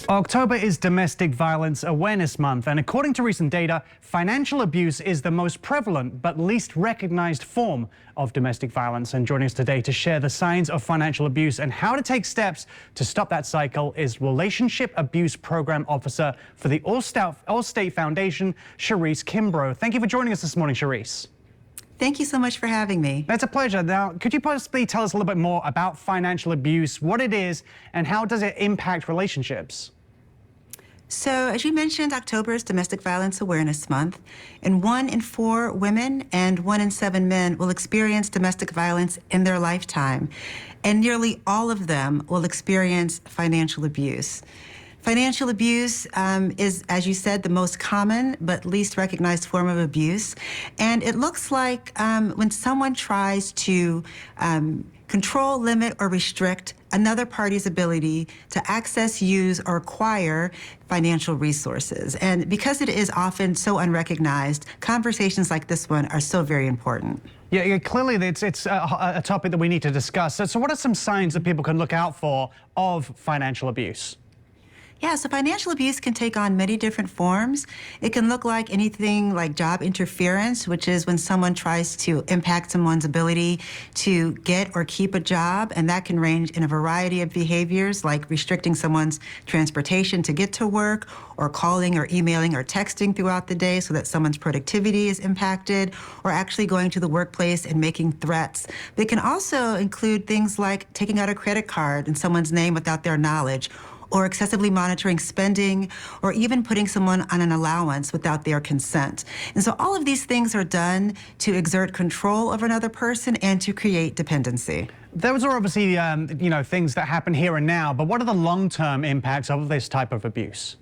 October is Domestic Violence Awareness Month, and according to recent data, financial abuse is the most prevalent but least recognized form of domestic violence. And joining us today to share the signs of financial abuse and how to take steps to stop that cycle is Relationship Abuse Program Officer for the Allstate Foundation, Sharisse Kimbro. Thank you for joining us this morning, Sharisse. Thank you so much for having me. It's a pleasure. Now, could you possibly tell us a little bit more about financial abuse, what it is, and how does it impact relationships? So, as you mentioned, October is Domestic Violence Awareness Month, and 1 in 4 women and 1 in 7 men will experience domestic violence in their lifetime, and nearly all of them will experience financial abuse. Financial abuse is, as you said, the most common but least recognized form of abuse, and it looks like when someone tries to control, limit, or restrict another party's ability to access, use, or acquire financial resources. And because it is often so unrecognized, conversations like this one are so very important. Yeah, clearly it's a topic that we need to discuss. So what are some signs that people can look out for of financial abuse? Yeah, so financial abuse can take on many different forms. It can look like anything like job interference, which is when someone tries to impact someone's ability to get or keep a job, and that can range in a variety of behaviors like restricting someone's transportation to get to work, or calling or emailing or texting throughout the day so that someone's productivity is impacted, or actually going to the workplace and making threats. But it can also include things like taking out a credit card in someone's name without their knowledge, or excessively monitoring spending, or even putting someone on an allowance without their consent. And so all of these things are done to exert control over another person and to create dependency. Those are obviously, things that happen here and now, but what are the long-term impacts of this type of abuse?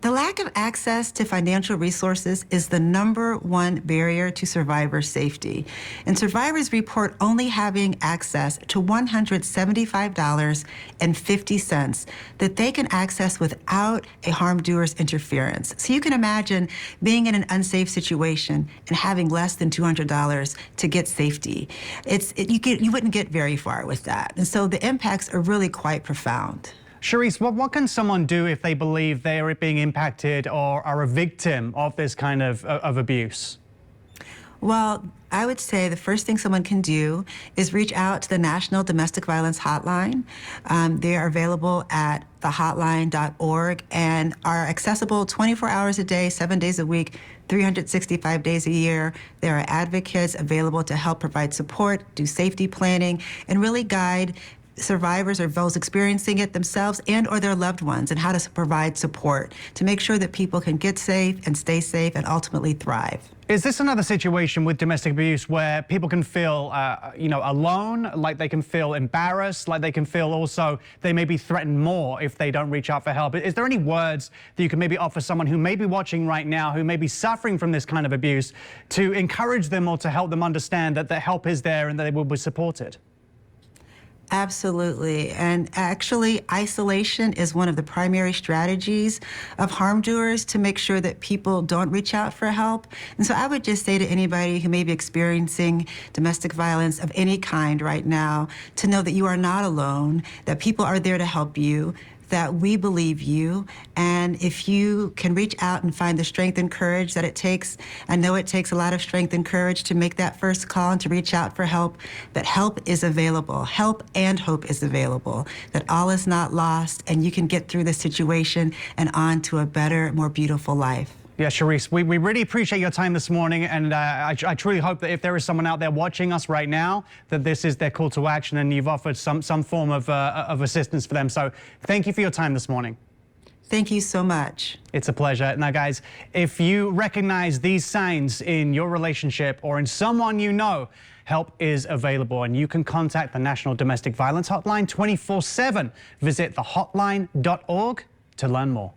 The lack of access to financial resources is the #1 barrier to survivor safety. And survivors report only having access to $175.50 that they can access without a harm doer's interference. So you can imagine being in an unsafe situation and having less than $200 to get safety. You wouldn't get very far with that. And so the impacts are really quite profound. Sharisse, what can someone do if they believe they are being impacted or are a victim of this kind of abuse? Well, I would say the first thing someone can do is reach out to the National Domestic Violence Hotline. They are available at thehotline.org and are accessible 24 hours a day, 7 days a week, 365 days a year. There are advocates available to help provide support, do safety planning, and really guide survivors or those experiencing it themselves and or their loved ones, and how to provide support to make sure that people can get safe and stay safe and ultimately thrive. Is this another situation with domestic abuse where people can feel, alone, like they can feel embarrassed, like they can feel also they may be threatened more if they don't reach out for help? Is there any words that you can maybe offer someone who may be watching right now, who may be suffering from this kind of abuse, to encourage them or to help them understand that the help is there and that they will be supported? Absolutely. And actually, isolation is one of the primary strategies of harm doers to make sure that people don't reach out for help. And so I would just say to anybody who may be experiencing domestic violence of any kind right now to know that you are not alone, that people are there to help you, that we believe you, and if you can reach out and find the strength and courage that it takes, I know it takes a lot of strength and courage to make that first call and to reach out for help, but help is available. Help and hope is available, that all is not lost, and you can get through this situation and on to a better, more beautiful life. Yeah, Sharisse, we really appreciate your time this morning, and I truly hope that if there is someone out there watching us right now, that this is their call to action and you've offered some form of assistance for them. So thank you for your time this morning. Thank you so much. It's a pleasure. Now, guys, if you recognize these signs in your relationship or in someone you know, help is available, and you can contact the National Domestic Violence Hotline 24/7. Visit thehotline.org to learn more.